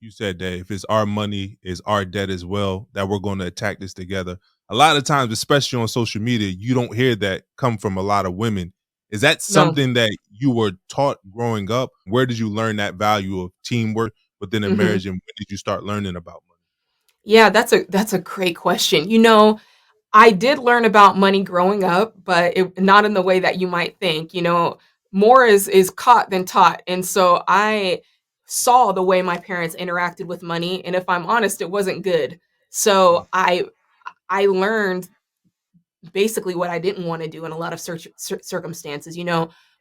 you said that if it's our money, it's our debt as well, that we're going to attack this together. A lot of times, especially on social media, you don't hear that come from a lot of women. Is that No. something that you were taught growing up? Where did you learn that value of teamwork within a Mhm. marriage, and when did you start learning about money? Yeah, that's a great question. I did learn about money growing up, but not in the way that you might think. More is caught than taught, and so I saw the way my parents interacted with money, and if I'm honest, it wasn't good. Mm, So I learned basically what I didn't want to do in a lot of circumstances.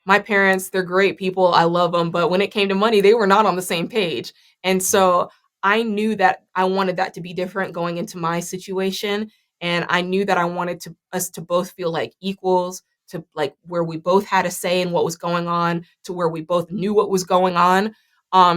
My parents, they're great people. I love them. But when it came to money, they were not on the same page. And mm, so I knew that I wanted that to be different going into my situation. And I knew that I wanted us to both feel like equals, to like where we both had a say in what was going on, to where we both knew what was going on.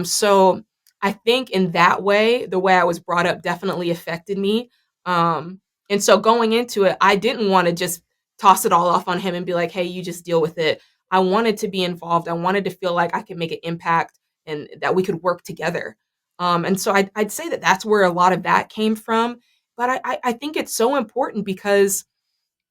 So I think in that way, the way I was brought up definitely affected me. And so going into it, I didn't want to just toss it all off on him and be like, hey, you just deal with it. I wanted to be involved. I wanted to feel like I could make an impact and that we could work together. And so I'd say that that's where a lot of that came from. But I think it's so important because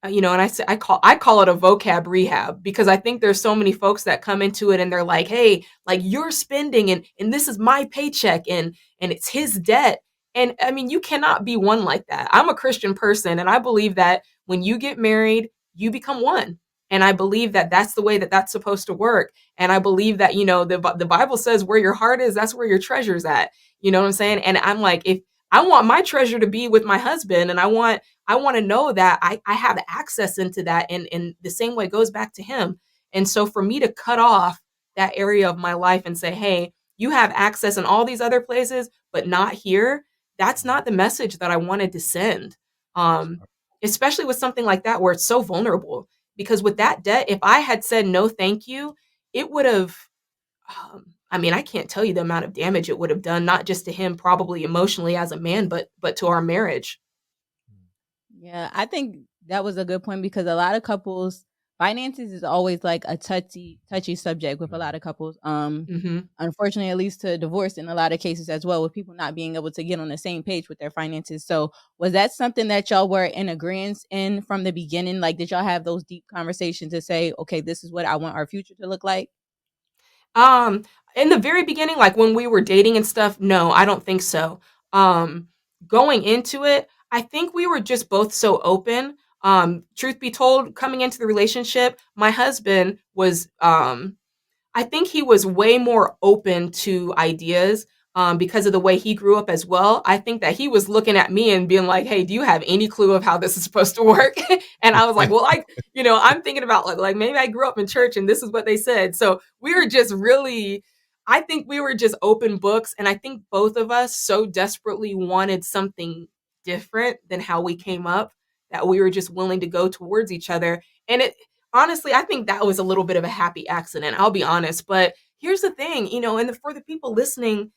and I call it a vocab rehab because I think there's so many folks that come into it and they're like, hey, like you're spending and this is my paycheck and it's his debt. And I mean, you cannot be one like that. I'm a Christian person and I believe that when you get married, you become one. And I believe that that's the way that that's supposed to work. And I believe that, the Bible says where your heart is, that's where your treasure's at. You know what I'm saying? And I'm like, if I want my treasure to be with my husband and I want to know that I have access into that. And the same way goes back to him. And so for me to cut off that area of my life and say, hey, you have access in all these other places, but not here, that's not the message that I wanted to send. Um, Especially with something like that where it's so vulnerable. Because with that debt, if I had said no, thank you, it would have I mean, I can't tell you the amount of damage it would have done, not just to him, probably emotionally as a man, but to our marriage. Yeah, I think that was a good point because a lot of couples finances is always like a touchy subject with a lot of couples. Hmm. Unfortunately it leads to divorce in a lot of cases as well with people not being able to get on the same page with their finances. So was that something that y'all were in agreement in from the beginning? Like did y'all have those deep conversations to say, okay, this is what I want our future to look like? Um, in the very beginning, like when we were dating and stuff, no, I don't think so. Um, Going into it, I think we were just both so open. Truth be told, coming into the relationship, my husband was I think he was way more open to ideas because of the way he grew up as well. I think that he was looking at me and being like, "Hey, do you have any clue of how this is supposed to work?" And I was like, "Well, I'm thinking about like maybe I grew up in church and this is what they said." So we were just really, I think we were just open books, and I think both of us so desperately wanted something different than how we came up that we were just willing to go towards each other. And it honestly, I think that was a little bit of a happy accident. I'll be honest, but here's the thing, and for the people listening,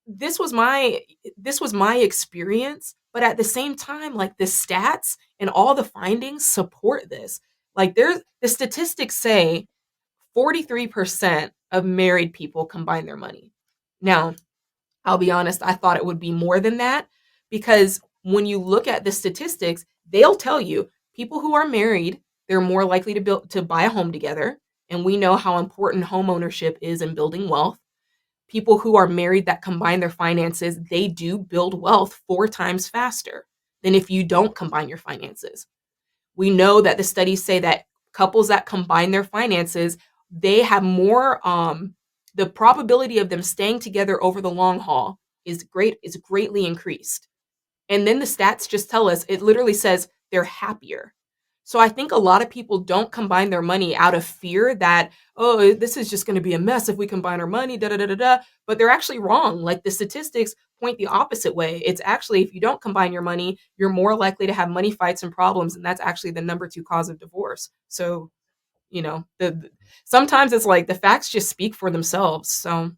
this was my this was my experience, but at the same time, like the stats and all the findings support this. Like the statistics say 43% of married people combine their money. Now, I'll be honest, I thought it would be more than that because when you look at the statistics, they'll tell you people who are married, they're more likely to buy a home together, and we know how important home ownership is in building wealth. People who are married that combine their finances, they do build wealth 4 times faster than if you don't combine your finances. We know that the studies say that couples that combine their finances, they have more the probability of them staying together over the long haul is greatly increased. And then the stats just tell us, it literally says they're happier. So I think a lot of people don't combine their money out of fear that, oh, this is just going to be a mess if we combine our money, da da da da da. But they're actually wrong. Like the statistics point the opposite way. It's actually, if you don't combine your money, you're more likely to have money fights and problems. And that's actually the number 2 cause of divorce. So, sometimes it's like the facts just speak for themselves. So,